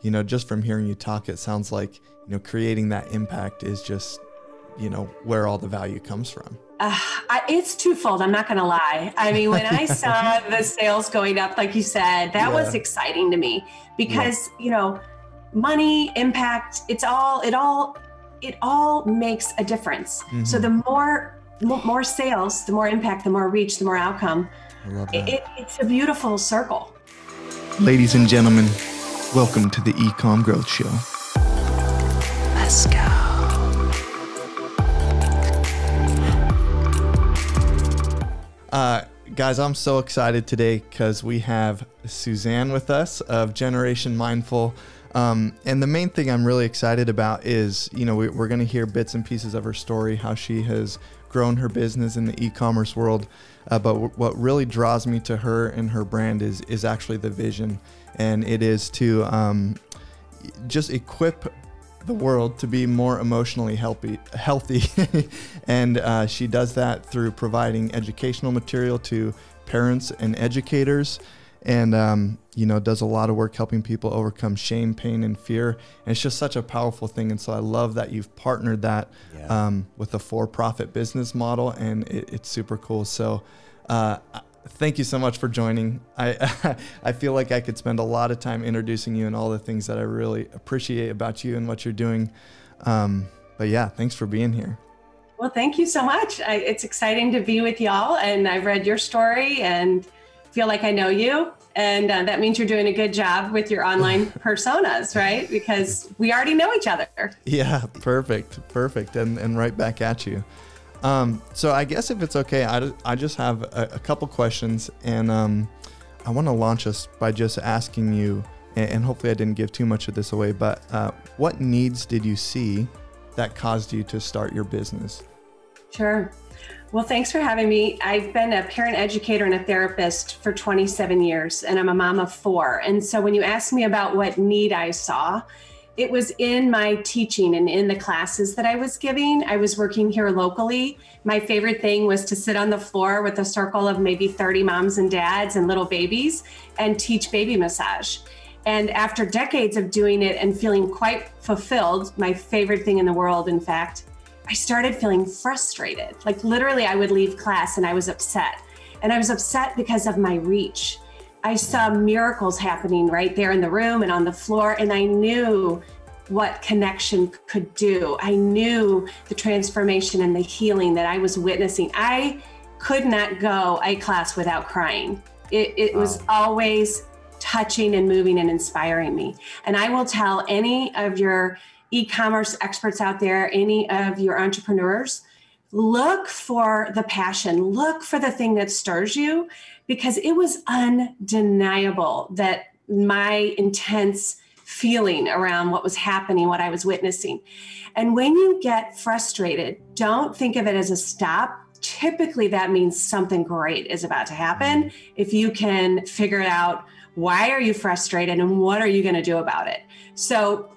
just from hearing you talk, it sounds like, creating that impact is just, where all the value comes from. It's twofold. I'm not going to lie. I mean, when I saw the sales going up, like you said, that was exciting to me because, money, impact, it all makes a difference. Mm-hmm. So the more sales, the more impact, the more reach, the more outcome. I love that. It's a beautiful circle. Ladies and gentlemen, welcome to the E-Com Growth Show. Let's go. Guys, I'm so excited today because we have Suzanne with us of Generation Mindful. And the main thing I'm really excited about is, we're going to hear bits and pieces of her story, how she has grown her business in the e-commerce world. But what really draws me to her and her brand is actually the vision. And it is to just equip the world to be more emotionally healthy. And she does that through providing educational material to parents and educators, and does a lot of work helping people overcome shame, pain, and fear. And it's just such a powerful thing. And so I love that you've partnered that with a for-profit business model, and it's super cool. So thank you so much for joining. I feel like I could spend a lot of time introducing you and all the things that I really appreciate about you and what you're doing. But yeah, thanks for being here. Well, thank you so much. It's exciting to be with y'all, and I've read your story and feel like I know you. And that means you're doing a good job with your online personas, right? Because we already know each other. Yeah, perfect. And right back at you. So I guess if it's okay, I just have a couple questions, and I want to launch us by just asking you, and hopefully I didn't give too much of this away, but what needs did you see that caused you to start your business? Sure. Well, thanks for having me. I've been a parent educator and a therapist for 27 years, and I'm a mom of 4. And so when you asked me about what need I saw, it was in my teaching and in the classes that I was giving. I was working here locally. My favorite thing was to sit on the floor with a circle of maybe 30 moms and dads and little babies and teach baby massage. And after decades of doing it and feeling quite fulfilled, my favorite thing in the world, in fact, I started feeling frustrated. Like literally I would leave class and I was upset. And I was upset because of my reach. I saw miracles happening right there in the room and on the floor, and I knew what connection could do. I knew the transformation and the healing that I was witnessing. I could not go a class without crying. It was always touching and moving and inspiring me. And I will tell any of your e-commerce experts out there, any of your entrepreneurs, look for the passion, look for the thing that stirs you, because it was undeniable that my intense feeling around what was happening, what I was witnessing. And when you get frustrated, don't think of it as a stop. Typically that means something great is about to happen. If you can figure out why are you frustrated and what are you going to do about it? So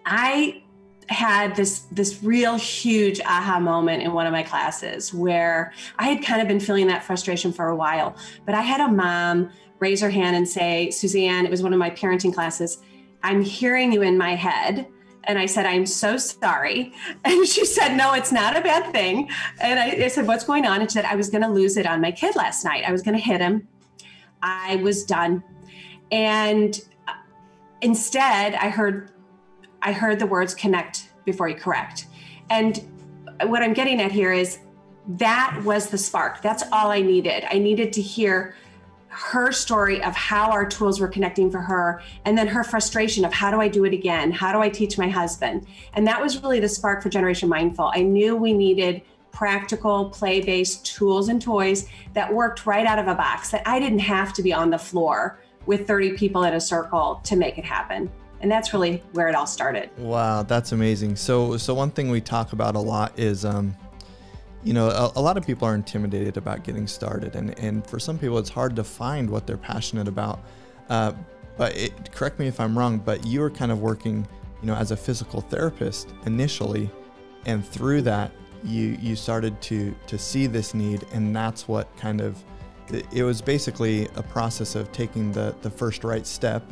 I had this real huge aha moment in one of my classes where I had kind of been feeling that frustration for a while, but I had a mom raise her hand and say, Suzanne, it was one of my parenting classes, I'm hearing you in my head. And I said, I'm so sorry. And she said, no, it's not a bad thing. And I said, what's going on? And she said, I was going to lose it on my kid last night. I was going to hit him. I was done. And instead I heard the words connect before you correct. And what I'm getting at here is that was the spark. That's all I needed. I needed to hear her story of how our tools were connecting for her, and then her frustration of how do I do it again? How do I teach my husband? And that was really the spark for Generation Mindful. I knew we needed practical, play-based tools and toys that worked right out of a box, that I didn't have to be on the floor with 30 people in a circle to make it happen. And that's really where it all started. Wow, that's amazing. So one thing we talk about a lot is, a lot of people are intimidated about getting started. And for some people, it's hard to find what they're passionate about. But correct me if I'm wrong, but you were kind of working, as a physical therapist initially. And through that, you started to see this need. And that's what kind of, it was basically a process of taking the first right step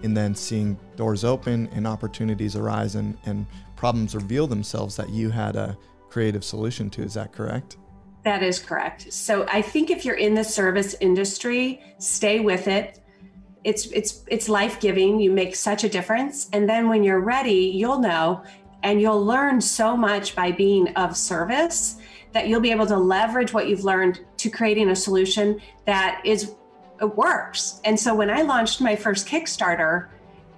and then seeing doors open and opportunities arise and problems reveal themselves that you had a creative solution to. Is that correct? That is correct. So I think if you're in the service industry, stay with it. It's life-giving. You make such a difference. And then when you're ready, you'll know, and you'll learn so much by being of service that you'll be able to leverage what you've learned to creating a solution that it works. And so when I launched my first Kickstarter,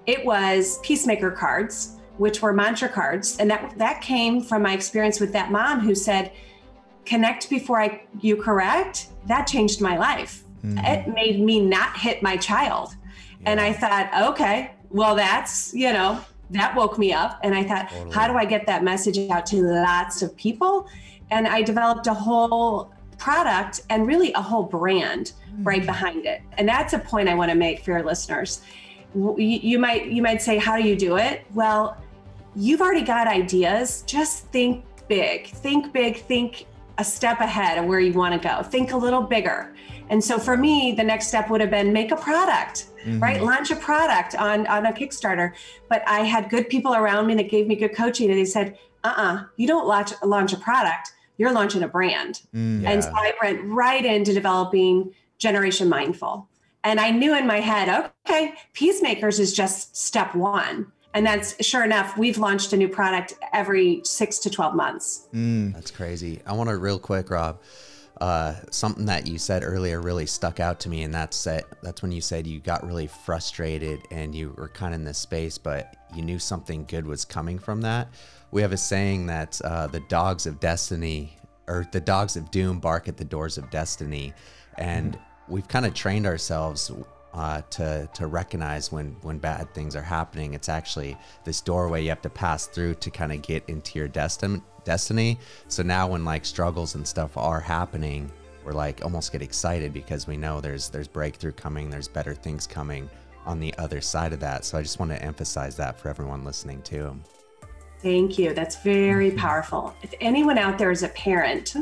it was peacemaker cards, which were mantra cards. And that came from my experience with that mom who said, connect before you correct. That changed my life. Mm-hmm. It made me not hit my child. Yeah. And I thought, okay, well, that's, that woke me up. And I thought, totally. How do I get that message out to lots of people? And I developed a whole product and really a whole brand right behind it. And that's a point I want to make for your listeners. You might say, how do you do it? Well, you've already got ideas. Just think big, think a step ahead of where you want to go. Think a little bigger. And so for me, the next step would have been make a product, right? Launch a product on a Kickstarter. But I had good people around me that gave me good coaching, and they said, you don't launch a product, you're launching a brand. Yeah. And so I went right into developing Generation Mindful. And I knew in my head, okay, Peacemakers is just step one. And that's sure enough, we've launched a new product every 6 to 12 months. That's crazy. I want to real quick, Rob, something that you said earlier really stuck out to me. And that's when you said you got really frustrated and you were kind of in this space, but you knew something good was coming from that. We have a saying that the dogs of destiny, or the dogs of doom, bark at the doors of destiny. And we've kind of trained ourselves to recognize when bad things are happening. It's actually this doorway you have to pass through to kind of get into your destiny. So now when like struggles and stuff are happening, we're like almost get excited because we know there's breakthrough coming, there's better things coming on the other side of that. So I just want to emphasize that for everyone listening too. Thank you. That's very powerful. If anyone out there is a parent,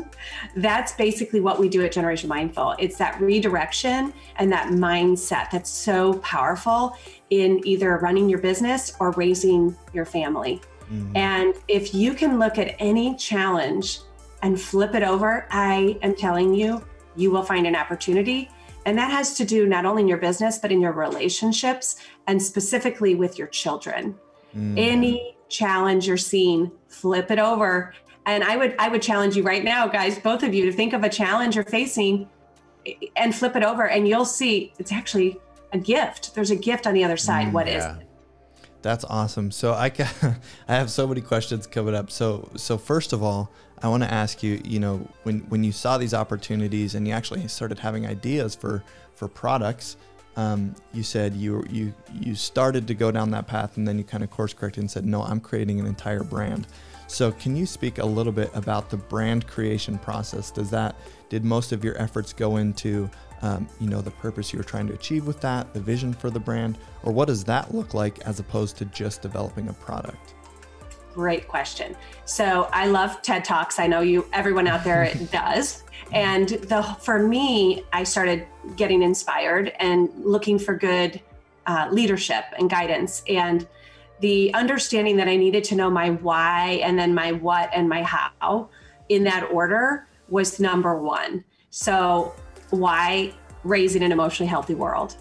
that's basically what we do at Generation Mindful. It's that redirection and that mindset that's so powerful in either running your business or raising your family. And if you can look at any challenge and flip it over, I am telling you, you will find an opportunity. And that has to do not only in your business, but in your relationships and specifically with your children. Any challenge you're seeing, flip it over. And I would challenge you right now, guys, both of you, to think of a challenge you're facing and flip it over, and you'll see it's actually a gift. There's a gift on the other side. What is it? That's awesome. So I have so many questions coming up. So first of all, I want to ask you, when you saw these opportunities and you actually started having ideas for products, you said you started to go down that path, and then you kind of course corrected and said, no, I'm creating an entire brand. So can you speak a little bit about the brand creation process? Did most of your efforts go into, the purpose you were trying to achieve with that, the vision for the brand, or what does that look like as opposed to just developing a product? Great question. So I love TED Talks. I know everyone out there does. And for me, I started getting inspired and looking for good leadership and guidance. And the understanding that I needed to know my why and then my what and my how in that order was number one. So why? Raising an emotionally healthy world.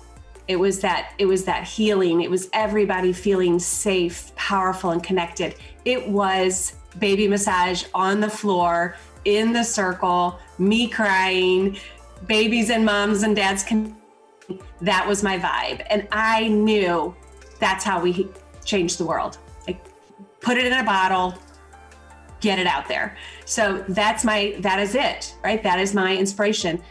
It was that healing. It was everybody feeling safe, powerful, and connected. It was baby massage on the floor, in the circle, me crying, babies and moms and dads. That was my vibe. And I knew that's how we change the world. Like, put it in a bottle, get it out there. So that is it, right? That is my inspiration.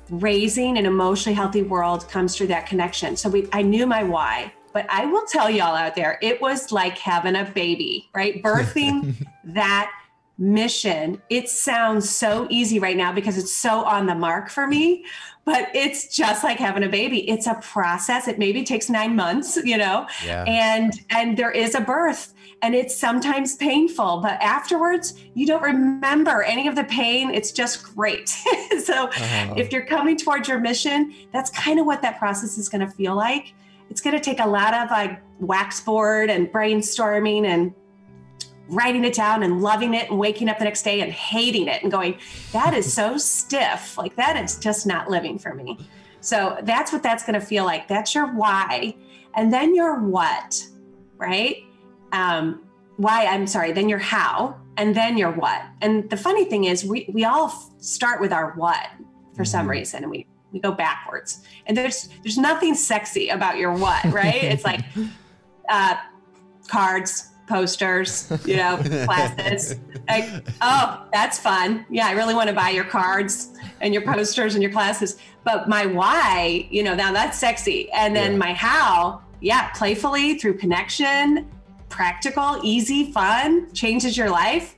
Raising an emotionally healthy world comes through that connection. So I knew my why, but I will tell y'all out there, it was like having a baby, right? Birthing that mission. It sounds so easy right now because it's so on the mark for me, but it's just like having a baby. It's a process. It maybe takes 9 months, and there is a birth. And it's sometimes painful, but afterwards, you don't remember any of the pain. It's just great. So if you're coming towards your mission, that's kind of what that process is going to feel like. It's going to take a lot of like wax board and brainstorming and writing it down and loving it and waking up the next day and hating it and going, that is so stiff. Like that is just not living for me. So that's what that's going to feel like. That's your why. And then your what, right? Then your how, and then your what. And the funny thing is we all start with our what for some reason, and we go backwards. And there's nothing sexy about your what, right? It's like cards, posters, classes. Like, oh, that's fun. Yeah, I really want to buy your cards and your posters and your classes. But my why, now that's sexy. And then my how, playfully through connection, practical, easy, fun, changes your life.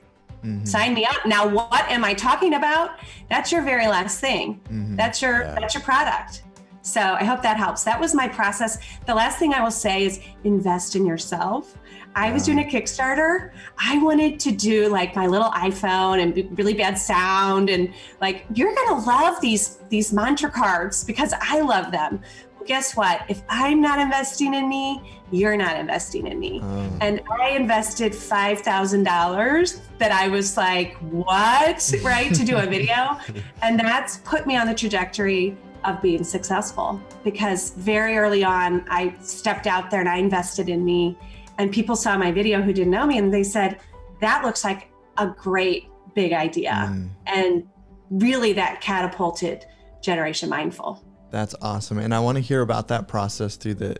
Sign me up. Now, what am I talking about? That's your very last thing. That's your product. So I hope that helps. That was my process. The last thing I will say is invest in yourself. I was doing a Kickstarter. I wanted to do like my little iPhone and really bad sound. And like, you're going to love these mantra cards because I love them. Well, guess what? If I'm not investing in me, you're not investing in me. And I invested $5,000 that I was like, what? Right? To do a video. And that's put me on the trajectory of being successful, because very early on, I stepped out there and I invested in me. And people saw my video who didn't know me and they said, that looks like a great big idea. And really that catapulted Generation Mindful. That's awesome. And I want to hear about that process through the,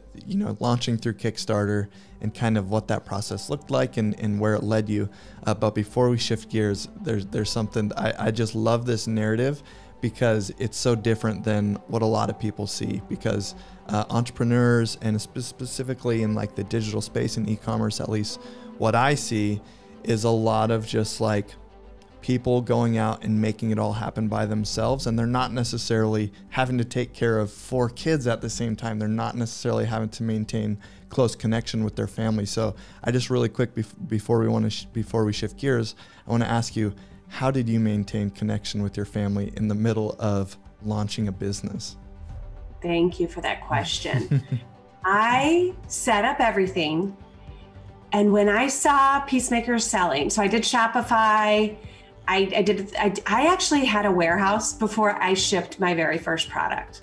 launching through Kickstarter and kind of what that process looked like and where it led you. But before we shift gears, there's something, I just love this narrative because it's so different than what a lot of people see, because entrepreneurs, and specifically in like the digital space and e-commerce, at least what I see is a lot of just like people going out and making it all happen by themselves, and they're not necessarily having to take care of 4 kids at the same time. They're not necessarily having to maintain close connection with their family. So I just really quick before we shift gears, I want to ask you, how did you maintain connection with your family in the middle of launching a business? Thank you for that question. I set up everything. And when I saw Peacemakers selling, so I did Shopify, I actually had a warehouse before I shipped my very first product.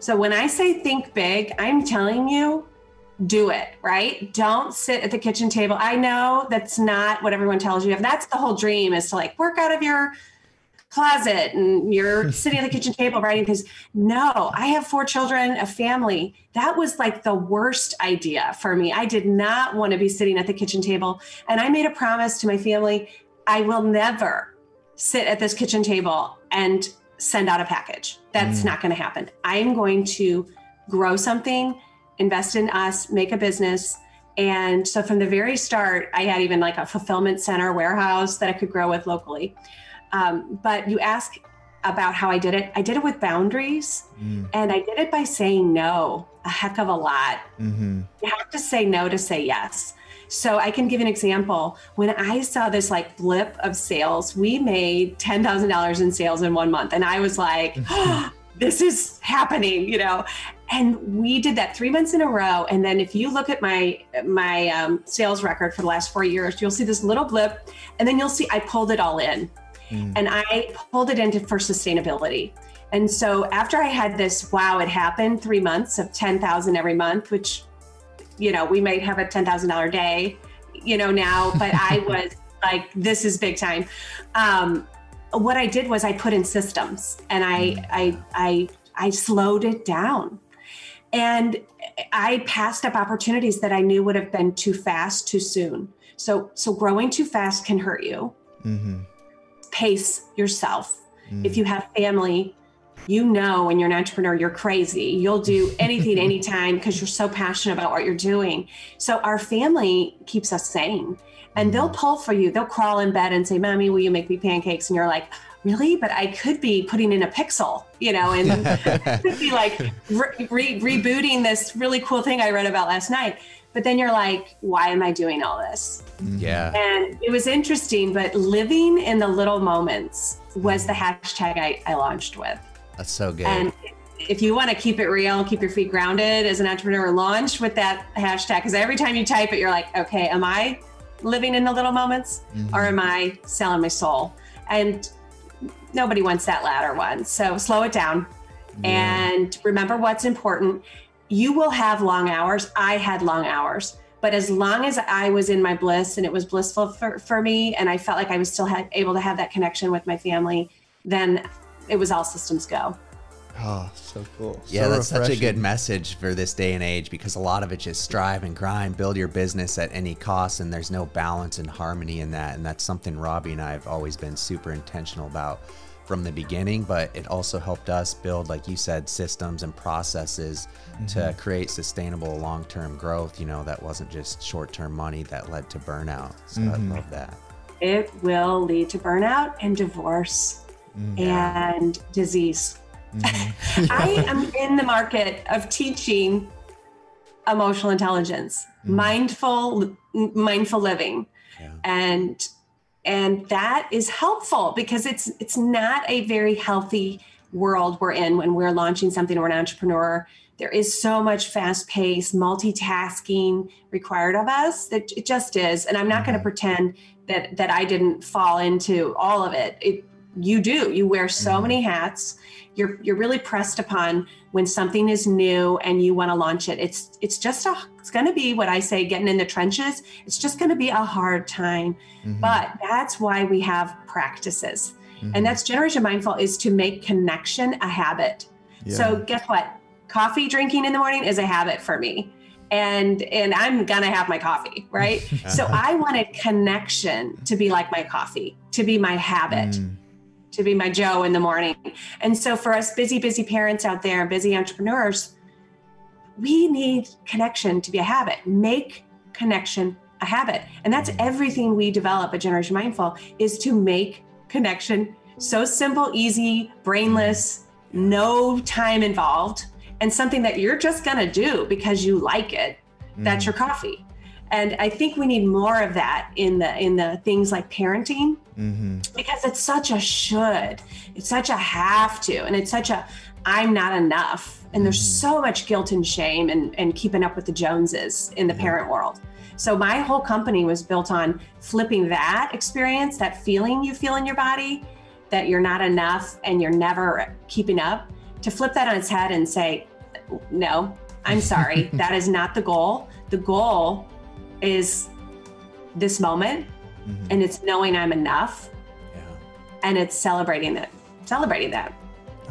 So when I say think big, I'm telling you, do it, right? Don't sit at the kitchen table. I know that's not what everyone tells you. If that's the whole dream, is to like work out of your closet and you're sitting at the kitchen table writing things. No, I have 4 children, a family. That was like the worst idea for me. I did not want to be sitting at the kitchen table. And I made a promise to my family, I will never sit at this kitchen table and send out a package. That's not going to happen. I'm going to grow something, invest in us, make a business. And so from the very start, I had even like a fulfillment center warehouse that I could grow with locally. But you ask about how I did it. I did it with boundaries, and I did it by saying no a heck of a lot. You have to say no to say yes. So I can give an example. When I saw this like blip of sales, we made $10,000 in sales in 1 month. And I was like, oh, this is happening, And we did that 3 months in a row. And then if you look at my sales record for the last 4 years, you'll see this little blip. And then you'll see I pulled it all in. And I pulled it into for sustainability. And so after I had this, wow, it happened, 3 months of 10,000 every month, which, we might have a $10,000 day, now, but I was like, this is big time. What I did was I put in systems, and I slowed it down. And I passed up opportunities that I knew would have been too fast, too soon. So growing too fast can hurt you. Pace yourself. If you have family, when you're an entrepreneur, you're crazy. You'll do anything, anytime, because you're so passionate about what you're doing. So our family keeps us sane, and they'll pull for you. They'll crawl in bed and say, Mommy, will you make me pancakes? And you're like, really? But I could be putting in a pixel, and could be like rebooting this really cool thing I read about last night. But then you're like, why am I doing all this? Yeah. And it was interesting, but living in the little moments was the hashtag I launched with. That's so good. And if you want to keep it real, keep your feet grounded as an entrepreneur, launch with that hashtag. Because every time you type it, you're like, okay, am I living in the little moments or am I selling my soul? And nobody wants that latter one. So slow it down and remember what's important. You will have long hours. I had long hours, but as long as I was in my bliss and it was blissful for me, and I felt like I was still able to have that connection with my family, then it was all systems go. Oh, so cool. Yeah, so that's refreshing. such a good message for this day and age, because a lot of it just strive and grind, build your business at any cost, and there's no balance and harmony in that. And that's something Robbie and I have always been super intentional about from the beginning, but it also helped us build, like you said, systems and processes to create sustainable long-term growth, you know, that wasn't just short-term money that led to burnout. So I love that. It will lead to burnout and divorce and disease. I am in the market of teaching emotional intelligence, mindful living. And that is helpful because it's not a very healthy world we're in when we're launching something or an entrepreneur. There is so much fast-paced multitasking required of us that it just is. And I'm not going to pretend that I didn't fall into all of it. You do. You wear so many hats. You're really pressed upon when something is new and you want to launch it. It's going to be what I say, getting in the trenches. It's just going to be a hard time, but that's why we have practices. And that's Generation Mindful, is to make connection a habit. Yeah. So guess what? Coffee drinking in the morning is a habit for me. And I'm going to have my coffee, right? So I wanted connection to be like my coffee, to be my habit. To be my Joe in the morning. And so for us busy parents out there, busy entrepreneurs, we need connection to be a habit. Make connection a habit. And that's everything we develop at Generation Mindful, is to make connection so simple, easy, brainless, no time involved, and something that you're just gonna do because you like it. That's your coffee. And I think we need more of that in the things like parenting, because it's such a should, it's such a have to, and it's such a I'm not enough. And there's so much guilt and shame and keeping up with the Joneses in the parent world. So my whole company was built on flipping that experience, that feeling you feel in your body, that you're not enough and you're never keeping up, to flip that on its head and say, no, I'm sorry, that is not the goal. The goal is this moment, and it's knowing I'm enough, and it's celebrating that,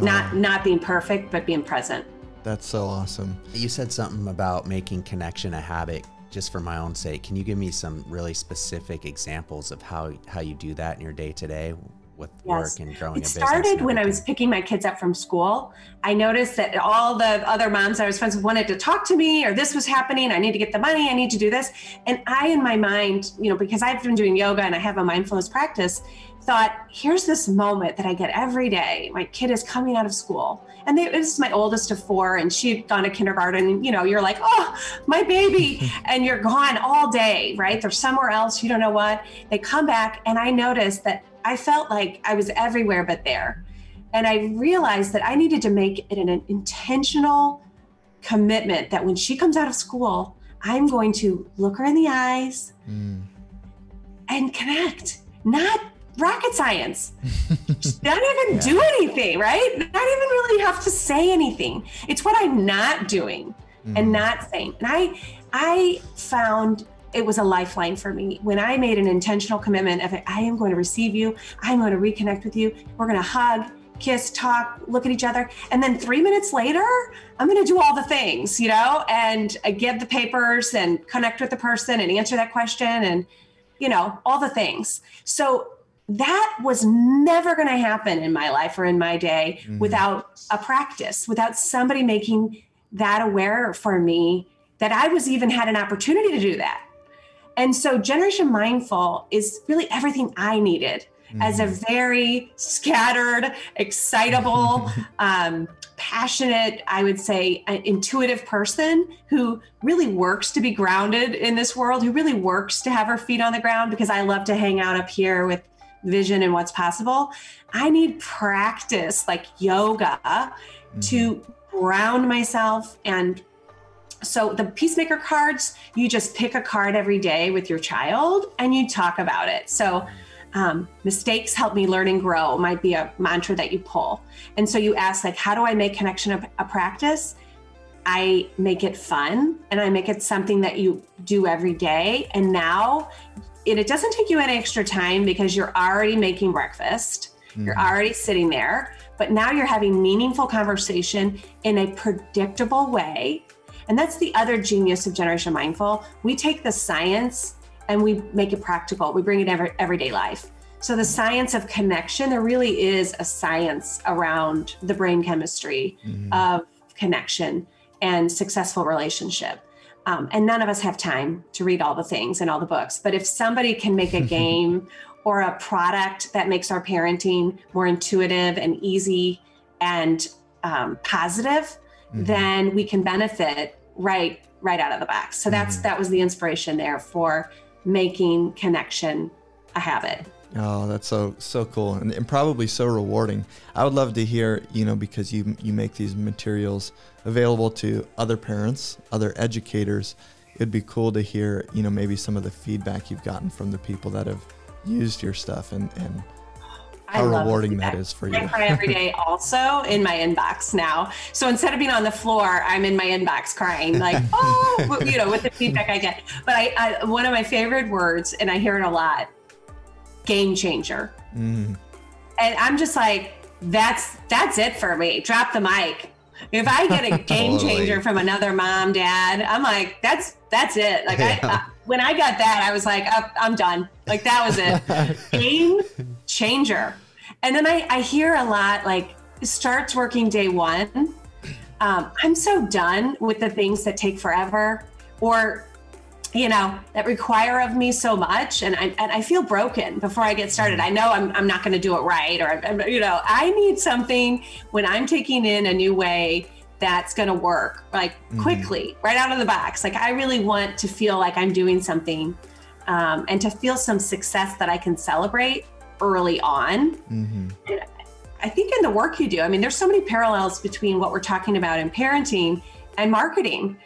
not being perfect, but being present. That's so awesome. You said something about making connection a habit. Just for my own sake, can you give me some really specific examples of how you do that in your day to day with work and growing a business? It started when I was picking my kids up from school. I noticed that all the other moms I was friends with wanted to talk to me, or this was happening, I need to get the money, I need to do this. And I, in my mind, because I've been doing yoga and I have a mindfulness practice, thought, here's this moment that I get every day. My kid is coming out of school, and this is my oldest of 4, and she had gone to kindergarten. You're like, oh, my baby, and you're gone all day, right? They're somewhere else, you don't know what. They come back, and I noticed that I felt like I was everywhere but there. And I realized that I needed to make it an intentional commitment that when she comes out of school, I'm going to look her in the eyes and connect, not rocket science. Not even do anything, right? Not even really have to say anything. It's what I'm not doing and not saying. And I found it was a lifeline for me when I made an intentional commitment of, I am going to receive you. I'm going to reconnect with you. We're going to hug, kiss, talk, look at each other. And then 3 minutes later, I'm going to do all the things, and I give the papers and connect with the person and answer that question and, all the things. So that was never going to happen in my life or in my day without a practice, without somebody making that aware for me that I was even had an opportunity to do that. And so Generation Mindful is really everything I needed as a very scattered, excitable, passionate, I would say, intuitive person who really works to be grounded in this world, who really works to have her feet on the ground, because I love to hang out up here with vision and what's possible. I need practice like yoga to ground myself. And so the peacemaker cards, you just pick a card every day with your child and you talk about it. So mistakes help me learn and grow might be a mantra that you pull. And so you ask, like, how do I make connection a practice? I make it fun, and I make it something that you do every day. And now it doesn't take you any extra time because you're already making breakfast. You're already sitting there, but now you're having meaningful conversation in a predictable way. And that's the other genius of Generation Mindful. We take the science and we make it practical. We bring it everyday life. So the science of connection, there really is a science around the brain chemistry of connection and successful relationship. And none of us have time to read all the things and all the books. But if somebody can make a game or a product that makes our parenting more intuitive and easy and positive, then we can benefit right out of the box. So that was the inspiration there for making connection a habit. Oh, that's so cool, and probably so rewarding. I would love to hear, because you make these materials available to other parents, other educators. It'd be cool to hear, maybe some of the feedback you've gotten from the people that have used your stuff and how rewarding that is for you. I cry every day also in my inbox now. So instead of being on the floor, I'm in my inbox crying like, with the feedback I get. But I one of my favorite words, and I hear it a lot, game changer. And I'm just like, that's it for me. Drop the mic. If I get a game changer from another mom, dad, I'm like, that's it. Like when I got that, I was like, I'm done. Like that was it. Game changer. And then I hear a lot, like, starts working day one. I'm so done with the things that take forever or, that require of me so much. And I feel broken before I get started. I know I'm not going to do it right. Or, I need something when I'm taking in a new way that's going to work like quickly, right out of the box. Like I really want to feel like I'm doing something and to feel some success that I can celebrate early on. And I think in the work you do, there's so many parallels between what we're talking about in parenting and marketing.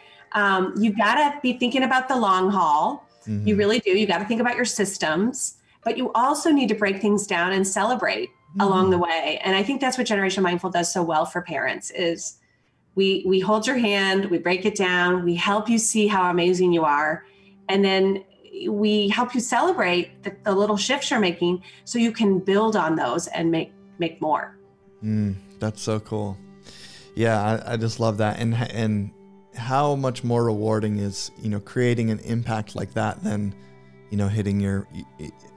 You've got to be thinking about the long haul. You really do. You got to think about your systems, but you also need to break things down and celebrate along the way. And I think that's what Generation Mindful does so well for parents is we hold your hand, we break it down, we help you see how amazing you are. And then we help you celebrate the little shifts you're making so you can build on those and make more. That's so cool. Yeah, I just love that. And how much more rewarding is, creating an impact like that than, hitting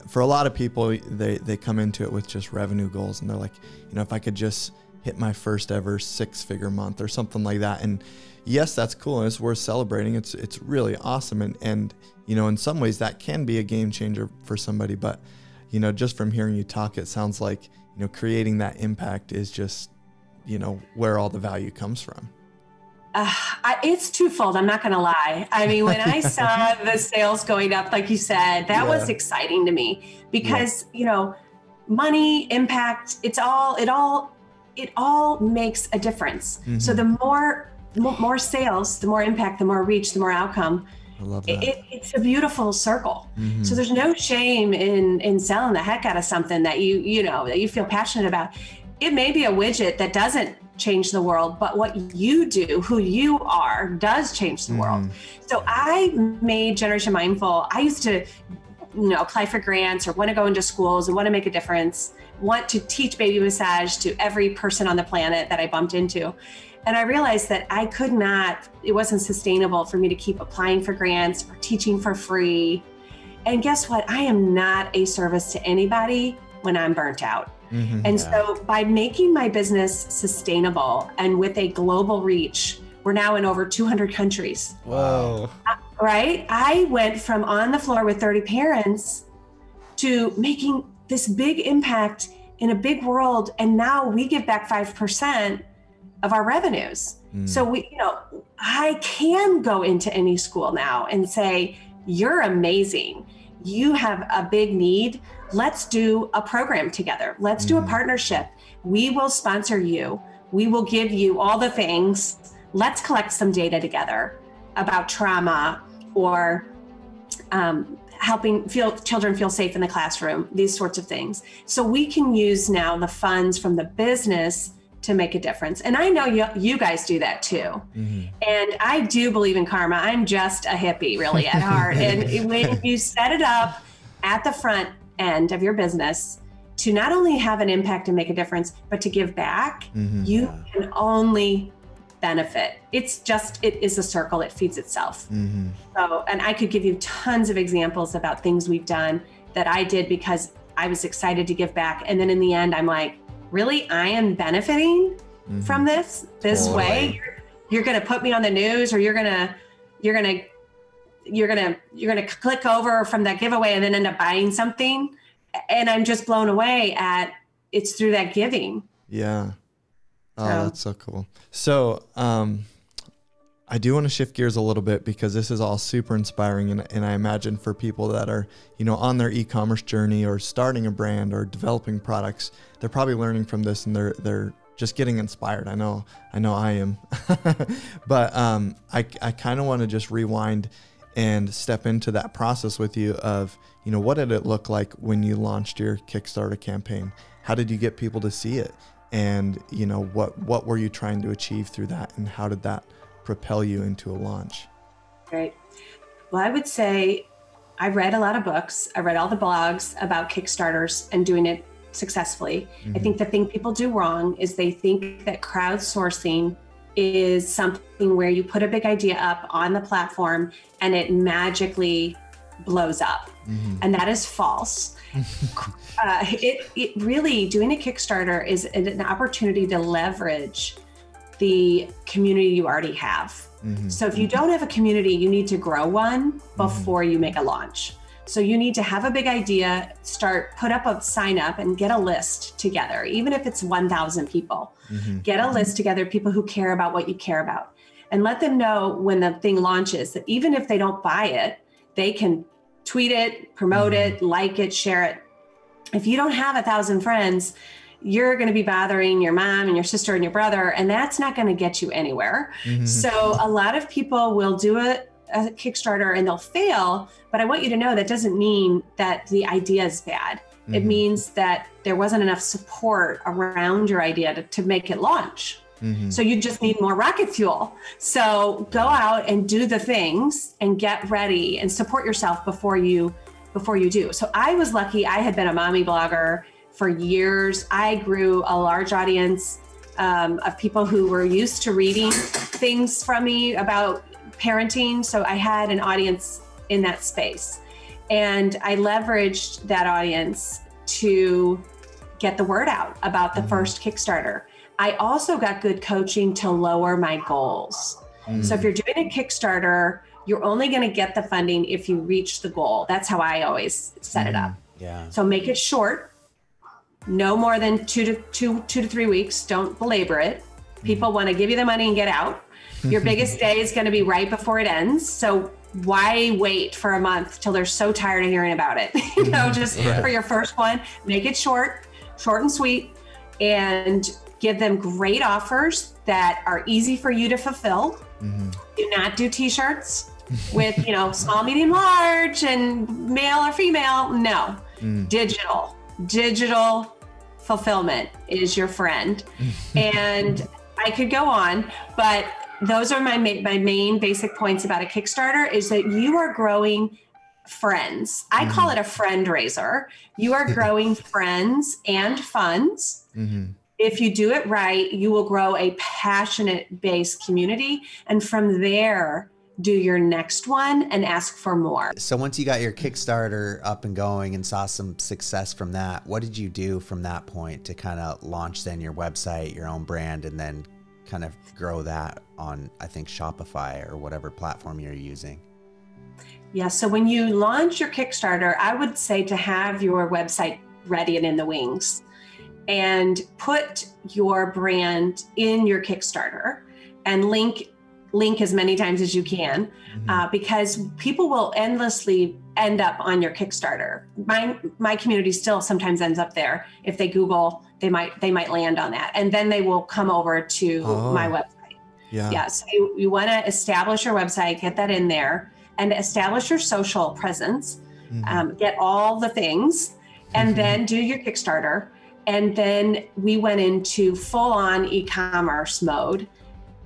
for a lot of people, they come into it with just revenue goals and they're like, if I could just hit my first ever 6-figure month or something like that. And yes, that's cool. And it's worth celebrating. It's really awesome. And, in some ways that can be a game changer for somebody, but, just from hearing you talk, it sounds like, creating that impact is just, where all the value comes from. It's twofold. I'm not going to lie. When I saw the sales going up, like you said, that was exciting to me because, money, impact, it all makes a difference. So the more sales, the more impact, the more reach, the more outcome. I love that. It's a beautiful circle. So there's no shame in selling the heck out of something that you feel passionate about. It may be a widget that doesn't change the world, but what you do, who you are, does change the world. So I made Generation Mindful. I used to, apply for grants or want to go into schools and want to make a difference, want to teach baby massage to every person on the planet that I bumped into. And I realized that it wasn't sustainable for me to keep applying for grants or teaching for free. And guess what? I am not a service to anybody when I'm burnt out. So by making my business sustainable and with a global reach, we're now in over 200 countries. Whoa. Right? I went from on the floor with 30 parents to making this big impact in a big world. And now we give back 5% of our revenues. So I can go into any school now and say, you're amazing. You have a big need. Let's do a program together. Let's do a partnership. We will sponsor you We will give you all the things. Let's collect some data together about trauma or helping children feel safe in the classroom, these sorts of things. So we can use now the funds from the business to make a difference. And I know you guys do that too. Mm-hmm. And I do believe in karma. I'm just a hippie really at heart. And when you set it up at the front end of your business to not only have an impact and make a difference, but to give back, you can only benefit. It is a circle, it feeds itself. So, and I could give you tons of examples about things we've done that I did because I was excited to give back. And then in the end, I'm like, really, I am benefiting from this way. You're going to put me on the news, or you're going to click over from that giveaway and then end up buying something. And I'm just blown away at it's through that giving. Yeah. Oh, that's so cool. So, I do want to shift gears a little bit because this is all super inspiring. And I imagine for people that are, on their e-commerce journey or starting a brand or developing products, they're probably learning from this and they're just getting inspired. I know I am, but, I kind of want to just rewind and step into that process with you of, what did it look like when you launched your Kickstarter campaign? How did you get people to see it? And, what were you trying to achieve through that? And how did that propel you into a launch? Great. Well, I would say I read a lot of books. I read all the blogs about Kickstarters and doing it successfully. I think the thing people do wrong is they think that crowdsourcing is something where you put a big idea up on the platform and it magically blows up. And that is false. It really, doing a Kickstarter is an opportunity to leverage the community you already have. So if you don't have a community, you need to grow one before you make a launch. So you need to have a big idea, put up a sign up and get a list together, even if it's 1,000 people. Get a list together, people who care about what you care about, and let them know when the thing launches that even if they don't buy it, they can tweet it, promote it, like it, share it. If you don't have 1,000 friends, you're going to be bothering your mom and your sister and your brother, and that's not going to get you anywhere. So a lot of people will do a Kickstarter and they'll fail, but I want you to know that doesn't mean that the idea is bad. It means that there wasn't enough support around your idea to make it launch. So you just need more rocket fuel. So go out and do the things and get ready and support yourself before you do. So I was lucky. I had been a mommy blogger for years. I grew a large audience of people who were used to reading things from me about parenting. So I had an audience in that space. And I leveraged that audience to get the word out about the first Kickstarter. I also got good coaching to lower my goals. So if you're doing a Kickstarter, you're only going to get the funding if you reach the goal. That's how I always set it up. Yeah. So make it short, no more than two to 3 weeks. Don't belabor it. People want to give you the money and get out. Your biggest day is going to be right before it ends. So why wait for a month till they're so tired of hearing about it? Just for your first one, make it short and sweet, and give them great offers that are easy for you to fulfill. Do not do t-shirts with, small, medium, large and male or female. No, digital fulfillment is your friend. And I could go on, but those are my main basic points about a Kickstarter is that you are growing friends. I call it a friend raiser. You are growing friends and funds. If you do it right, you will grow a passionate base community. And from there, do your next one and ask for more. So once you got your Kickstarter up and going and saw some success from that, what did you do from that point to kind of launch then your website, your own brand, and then kind of grow that on, I think, Shopify or whatever platform you're using? Yeah, so when you launch your Kickstarter, I would say to have your website ready and in the wings, and put your brand in your Kickstarter and link as many times as you can, because people will endlessly end up on your Kickstarter. My community still sometimes ends up there. If they Google, they might land on that, and then they will come over to my website. Yeah. So you want to establish your website, get that in there, and establish your social presence. Get all the things, and then do your Kickstarter. And then we went into full-on e-commerce mode.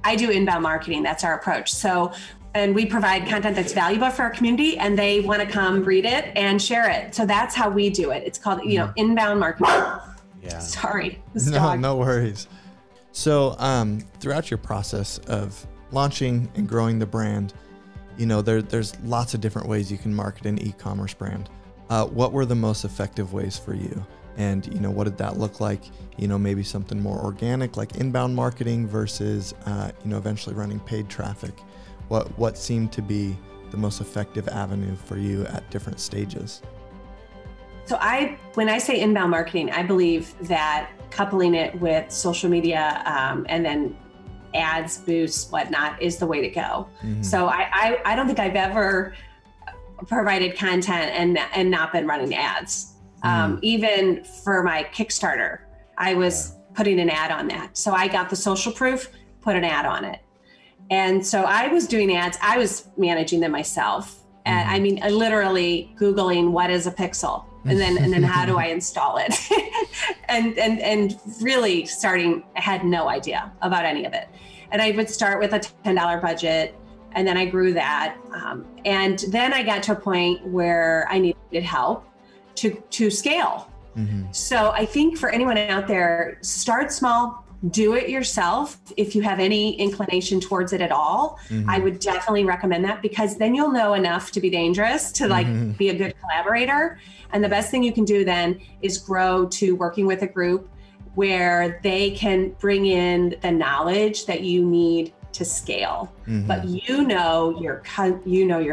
I do inbound marketing. That's our approach. So, and we provide content that's valuable for our community, and they want to come read it and share it. So that's how we do it. It's called, inbound marketing. Yeah. Sorry. No worries. So throughout your process of launching and growing the brand, there's lots of different ways you can market an e-commerce brand. What were the most effective ways for you? And, what did that look like? Maybe something more organic like inbound marketing versus, eventually running paid traffic. What seemed to be the most effective avenue for you at different stages? So when I say inbound marketing, I believe that coupling it with social media and then ads, boosts, whatnot is the way to go. So I don't think I've ever provided content and not been running ads. Even for my Kickstarter, I was putting an ad on that. So I got the social proof, put an ad on it. And so I was doing ads. I was managing them myself. And I mean, literally Googling what is a pixel, and then how do I install it? and really I had no idea about any of it. And I would start with a $10 budget, and then I grew that. And then I got to a point where I needed help to scale. So I think for anyone out there, start small, do it yourself. If you have any inclination towards it at all, I would definitely recommend that, because then you'll know enough to be dangerous, to be a good collaborator. And the best thing you can do then is grow to working with a group where they can bring in the knowledge that you need to scale. But your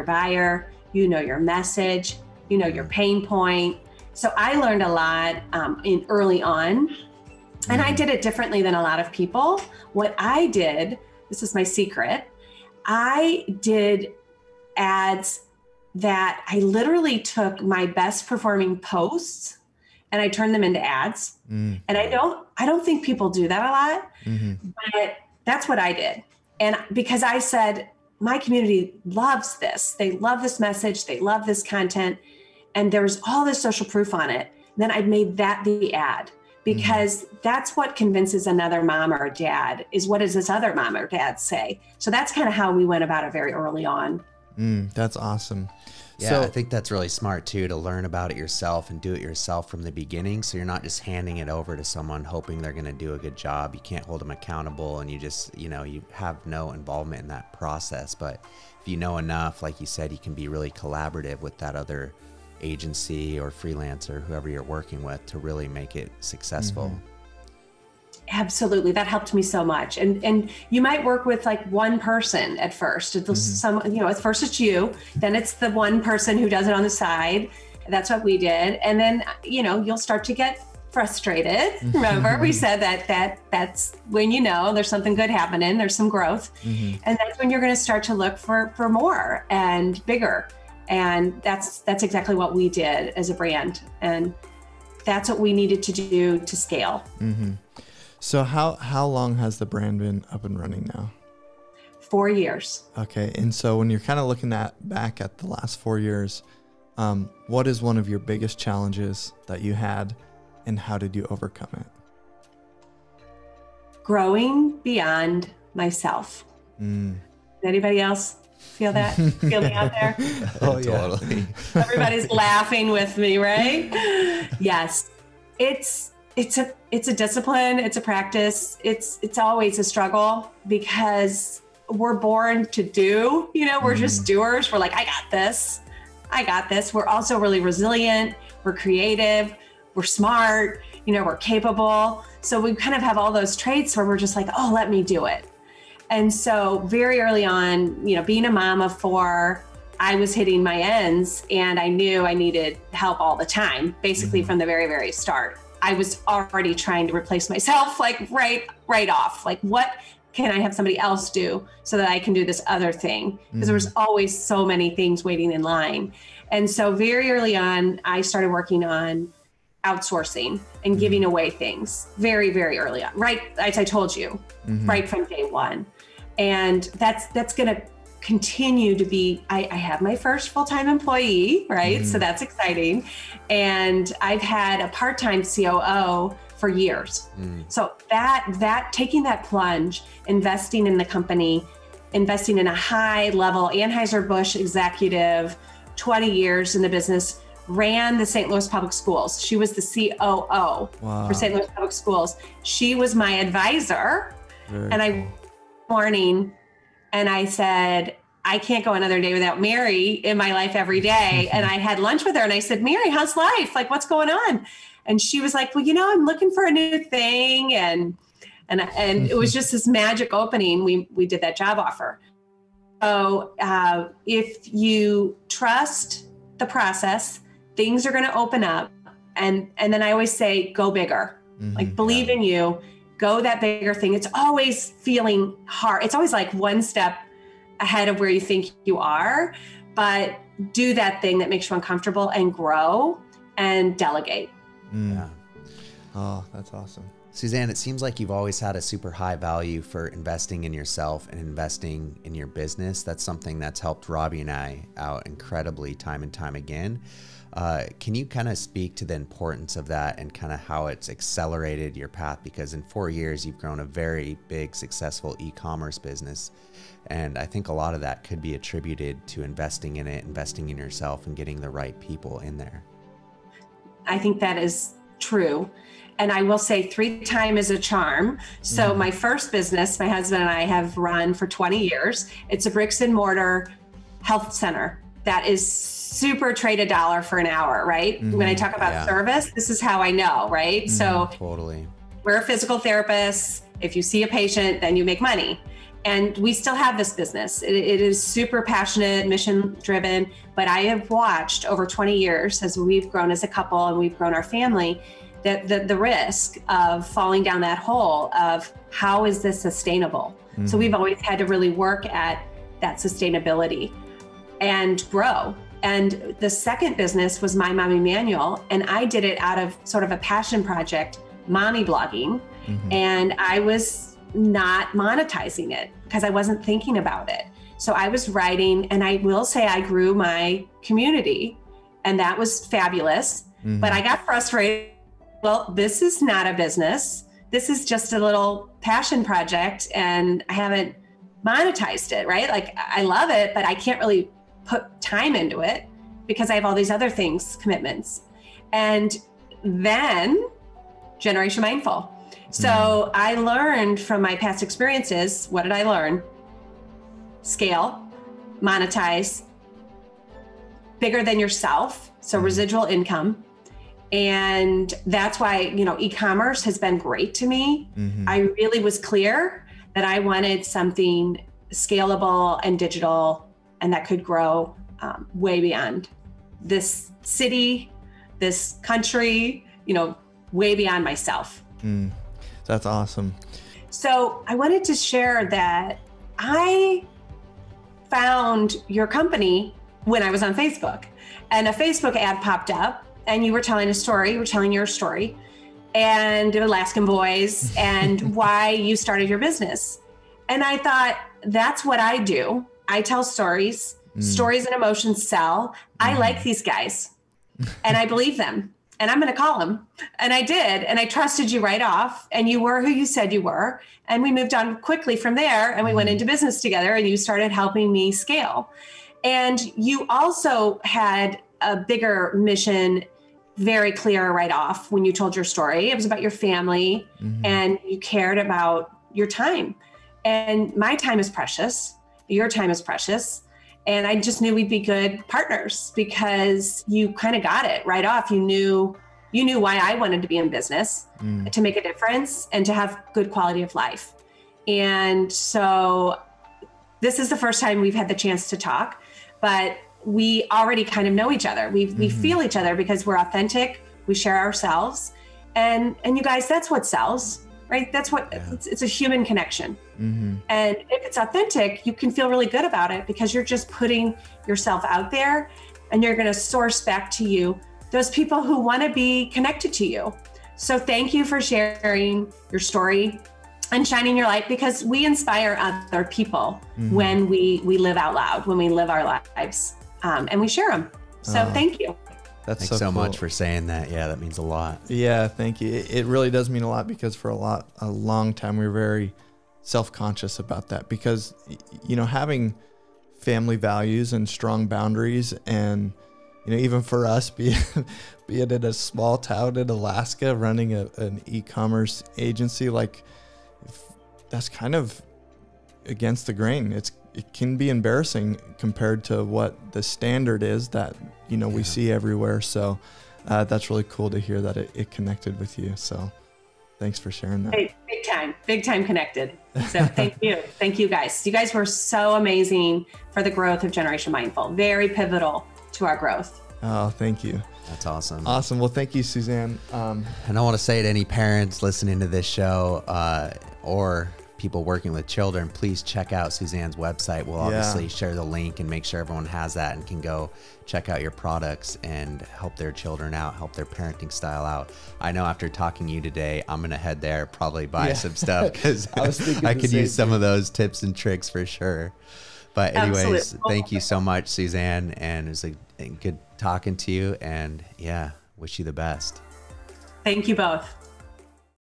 buyer, your message, your pain point. So I learned a lot early on, and I did it differently than a lot of people. What I did, this is my secret, I did ads that I literally took my best performing posts and I turned them into ads. And I don't think people do that a lot, but that's what I did. And because I said, my community loves this. They love this message. They love this content. And there was all this social proof on it. And then I made that the ad, because that's what convinces another mom or dad, is what does this other mom or dad say? So that's kind of how we went about it very early on. That's awesome. Yeah, so I think that's really smart too, to learn about it yourself and do it yourself from the beginning. So you're not just handing it over to someone hoping they're going to do a good job. You can't hold them accountable, and you just, you have no involvement in that process. But if you know enough, like you said, you can be really collaborative with that other agency or freelancer, whoever you're working with, to really make it successful. Absolutely. That helped me so much. And you might work with like one person at first. At first it's you, then it's the one person who does it on the side. That's what we did. And then, you'll start to get frustrated. Remember, we said that's when there's something good happening, there's some growth. And that's when you're going to start to look for more and bigger. And that's exactly what we did as a brand. And that's what we needed to do to scale. So how long has the brand been up and running now? 4 years. Okay. And so when you're kind of looking back at the last 4 years, what is one of your biggest challenges that you had, and how did you overcome it? Growing beyond myself. Anybody else feel that? Feel me out there? Oh, yeah. Totally. Everybody's laughing with me, right? Yes. It's a discipline. It's a practice. It's always a struggle, because we're born to do, we're just doers. We're like, I got this. We're also really resilient. We're creative. We're smart. We're capable. So we kind of have all those traits where we're just like, oh, let me do it. And so very early on, being a mom of 4, I was hitting my ends, and I knew I needed help all the time, basically from the very, very start. I was already trying to replace myself, like right off. Like, what can I have somebody else do so that I can do this other thing? Because there was always so many things waiting in line. And so very early on, I started working on outsourcing and giving away things very, very early on, right? As I told you, right from day one. And that's going to continue to be, I have my first full-time employee, right? So that's exciting. And I've had a part-time COO for years. So that taking that plunge, investing in the company, investing in a high level Anheuser-Busch executive, 20 years in the business, ran the St. Louis Public Schools. She was the COO for St. Louis Public Schools. She was my advisor. And I morning and I said, I can't go another day without Mary in my life every day. And I had lunch with her and I said, Mary, how's life? Like, what's going on? And she was like, well, I'm looking for a new thing. And it was just this magic opening. We did that job offer. So if you trust the process, things are going to open up. And then I always say, go bigger, like believe in you, go that bigger thing. It's always feeling hard. It's always like one step ahead of where you think you are, but do that thing that makes you uncomfortable and grow and delegate. Yeah. Oh, that's awesome. Suzanne, it seems like you've always had a super high value for investing in yourself and investing in your business. That's something that's helped Robbie and I out incredibly time and time again. Can you kind of speak to the importance of that and kind of how it's accelerated your path? Because in 4 years, you've grown a very big, successful e-commerce business. And I think a lot of that could be attributed to investing in it, investing in yourself, and getting the right people in there. I think that is true. And I will say 3 times is a charm. So my first business, my husband and I have run for 20 years. It's a bricks and mortar health center that is super trade a dollar for an hour, right? When I talk about service, this is how I know, right? So totally. We're a physical therapist. If you see a patient, then you make money. And we still have this business. It is super passionate, mission driven, but I have watched over 20 years as we've grown as a couple and we've grown our family, that the risk of falling down that hole of how is this sustainable? So we've always had to really work at that sustainability and grow. And the second business was My Mommy Manual, and I did it out of sort of a passion project, mommy blogging, and I was not monetizing it because I wasn't thinking about it. So I was writing, and I will say I grew my community, and that was fabulous. But I got frustrated. Well, this is not a business. This is just a little passion project, and I haven't monetized it, right? Like, I love it, but I can't really put time into it because I have all these other things, commitments. And then Generation Mindful. So I learned from my past experiences. What did I learn? Scale, monetize, bigger than yourself. So residual income. And that's why, e-commerce has been great to me. I really was clear that I wanted something scalable and digital, and that could grow way beyond this city, this country, way beyond myself. That's awesome. So I wanted to share that I found your company when I was on Facebook, and a Facebook ad popped up, and you were telling a story, you were telling your story, and Alaskan boys, and why you started your business. And I thought, that's what I do. I tell stories. Stories and emotions sell. I like these guys, and I believe them, and I'm going to call them. And I did, and I trusted you right off, and you were who you said you were. And we moved on quickly from there, and we went into business together, and you started helping me scale. And you also had a bigger mission, very clear right off when you told your story. It was about your family, and you cared about your time. And my time is precious. Your time is precious. And I just knew we'd be good partners because you kind of got it right off. You knew why I wanted to be in business, to make a difference and to have good quality of life. And so this is the first time we've had the chance to talk, but we already kind of know each other. We feel each other because we're authentic. We share ourselves, and you guys, that's what sells, right? That's what it's a human connection. And if it's authentic, you can feel really good about it because you're just putting yourself out there, and you're going to source back to you those people who want to be connected to you. So thank you for sharing your story and shining your light, because we inspire other people when we live out loud, when we live our lives, and we share them. So thank you. That's Thanks so cool. much for saying that. Yeah, that means a lot. Yeah, thank you. It really does mean a lot, because for a long time we were very self-conscious about that, because, you know, having family values and strong boundaries, and, you know, even for us, be it in a small town in Alaska running an e-commerce agency, like, that's kind of against the grain. It can be embarrassing compared to what the standard is that, you know, we see everywhere. So that's really cool to hear that it connected with you. So thanks for sharing that. Big time connected. So thank you. Thank you guys. You guys were so amazing for the growth of Generation Mindful. Very pivotal to our growth. Oh, thank you. That's awesome. Awesome. Well, thank you, Suzanne. And I want to say to any parents listening to this show, or people working with children, please check out Suzanne's website. We'll obviously share the link and make sure everyone has that and can go check out your products and help their children out, help their parenting style out. I know after talking to you today, I'm going to head there, probably buy some stuff, because I could use some of those tips and tricks for sure. But anyways, thank you so much, Suzanne. And it was a good talking to you, and wish you the best. Thank you both.